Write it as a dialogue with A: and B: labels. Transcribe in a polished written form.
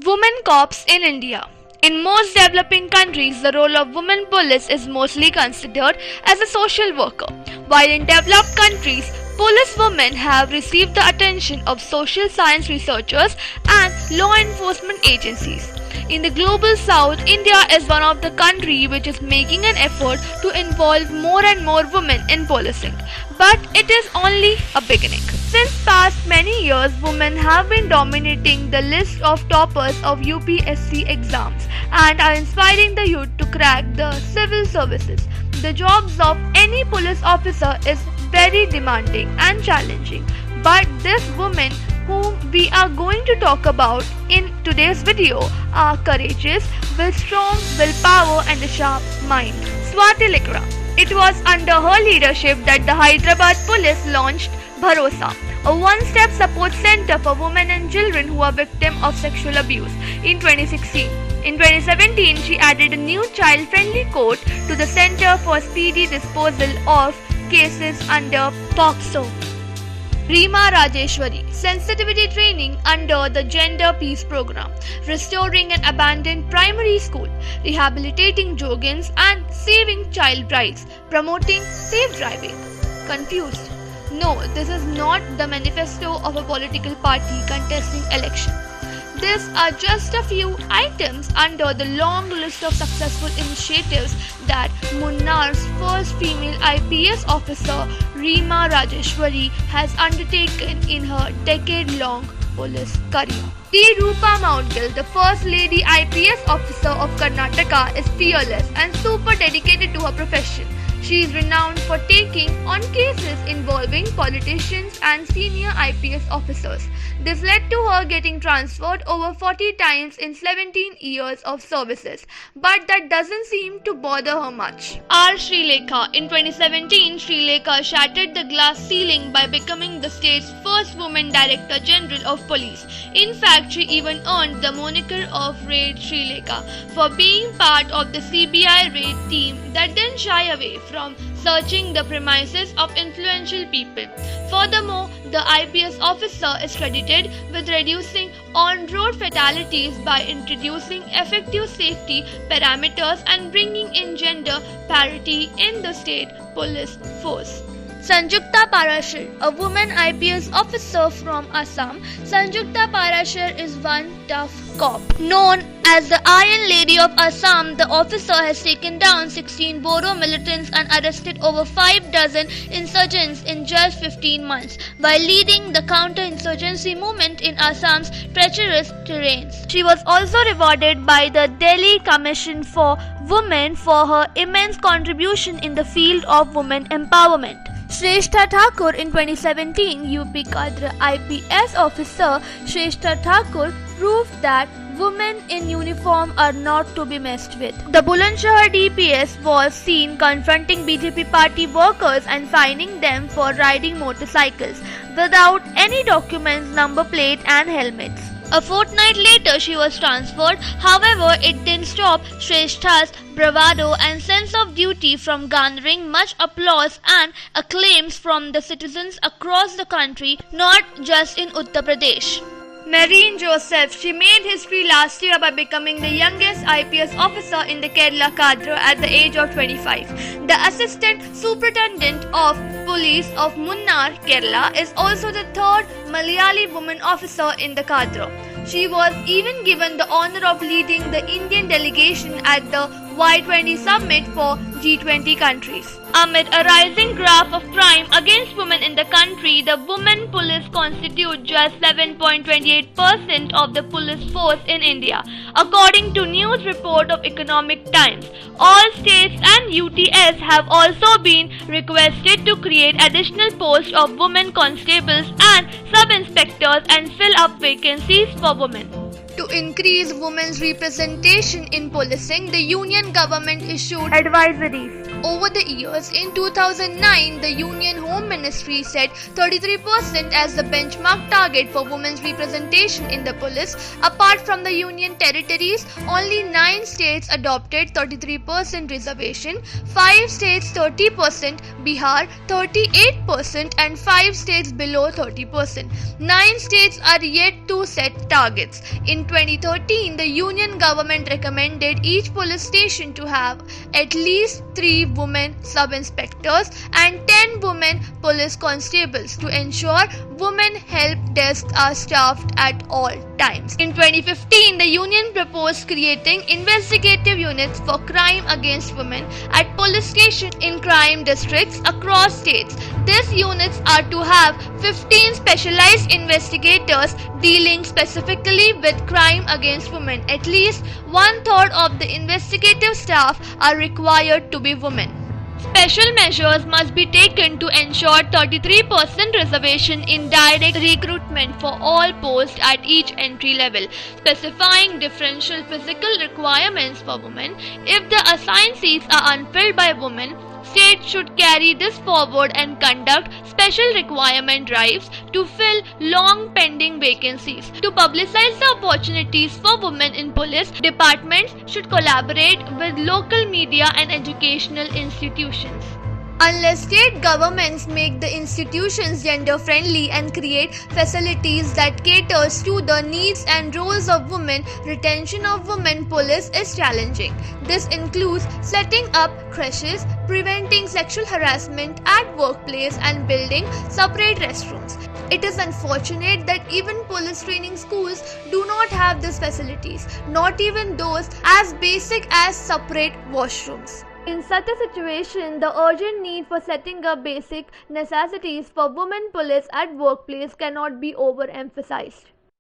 A: Women cops in India. In most developing countries, the role of women police is mostly considered as a social worker, while in developed countries, police women have received the attention of social science researchers and law enforcement agencies. In the global south, India is one of the countries which is making an effort to involve more and more women in policing, but it is only a beginning. Since past many years, women have been dominating the list of toppers of UPSC exams and are inspiring the youth to crack the civil services. The jobs of any police officer is very demanding and challenging, but these women whom we are going to talk about in today's video are courageous, with strong willpower and a sharp mind. Swati Likra. It was under her leadership that the Hyderabad police launched Bharosa, a one-step support center for women and children who are victims of sexual abuse, in 2016. In 2017, she added a new child-friendly court to the Center for Speedy Disposal of Cases under POCSO. Reema Rajeshwari. Sensitivity training under the Gender Peace Program, restoring an abandoned primary school, rehabilitating Jogins and saving child brides, promoting safe driving. Confused? No, this is not the manifesto of a political party contesting election. These are just a few items under the long list of successful initiatives that Munnar's first female IPS officer, Reema Rajeshwari, has undertaken in her decade-long police career. T. Rupa Maudgal, the first lady IPS officer of Karnataka, is fearless and super dedicated to her profession. She is renowned for taking on cases involving politicians and senior IPS officers. This led to her getting transferred over 40 times in 17 years of services, but that doesn't seem to bother her much. R. Srilekha. In 2017, Srilekha shattered the glass ceiling by becoming the state's first woman Director General of Police. In fact, she even earned the moniker of Raid Srilekha for being part of the CBI raid team that didn't shy away from searching the premises of influential people. Furthermore, the IPS officer is credited with reducing on-road fatalities by introducing effective safety parameters and bringing in gender parity in the state police force. Sanjukta Parashar, a woman IPS officer from Assam. Sanjukta Parashar is one tough cop. Known as the Iron Lady of Assam, the officer has taken down 16 Bodo militants and arrested over 5 dozen insurgents in just 15 months, while leading the counter-insurgency movement in Assam's treacherous terrains. She was also rewarded by the Delhi Commission for Women for her immense contribution in the field of women empowerment. Shrestha Thakur. In 2017, UP Kadra IPS officer Shrestha Thakur proved that women in uniform are not to be messed with. The Bulandshahr DPS was seen confronting BJP party workers and fining them for riding motorcycles without any documents, number plate and helmets. A fortnight later, she was transferred. However, it didn't stop Shrestha's bravado and sense of duty from garnering much applause and acclaims from the citizens across the country, not just in Uttar Pradesh. Marine Joseph. She made history last year by becoming the youngest IPS officer in the Kerala cadre at the age of 25. The Assistant Superintendent of Police of Munnar, Kerala, is also the third Malayali woman officer in the cadre. She was even given the honor of leading the Indian delegation at the Y20 summit for G20 countries. Amid a rising graph of crime against women in the country, the women police constitute just 7.28% of the police force in India, according to news report of Economic Times. All states and UTS have also been requested to create additional posts of women constables and sub-inspectors and fill up vacancies for women. To increase women's representation in policing, the Union government issued advisories. Over the years, in 2009, the Union Home Ministry set 33% as the benchmark target for women's representation in the police. Apart from the Union territories, only 9 states adopted 33% reservation, 5 states 30%, Bihar 38% and 5 states below 30%. 9 states are yet to set targets. In In 2013, the Union government recommended each police station to have at least 3 women sub-inspectors and 10 women police constables to ensure women help desks are staffed at all times. In 2015, the Union proposed creating investigative units for crime against women at police stations in crime districts across states. These units are to have 15 specialized investigators dealing specifically with crime against women. At least 1/3 of the investigative staff are required to be women. Special measures must be taken to ensure 33% reservation in direct recruitment for all posts at each entry level, specifying differential physical requirements for women. If the assigned seats are unfilled by women, states should carry this forward and conduct special requirement drives to fill long pending vacancies. To publicize the opportunities for women in police, departments should collaborate with local media and educational institutions. Unless state governments make the institutions gender friendly and create facilities that caters to the needs and roles of women, retention of women police is challenging. This includes setting up creches, preventing sexual harassment at workplace, and building separate restrooms. It is unfortunate that even police training schools do not have these facilities, not even those as basic as separate washrooms. In such a situation, the urgent need for setting up basic necessities for women police at workplace cannot be overemphasized.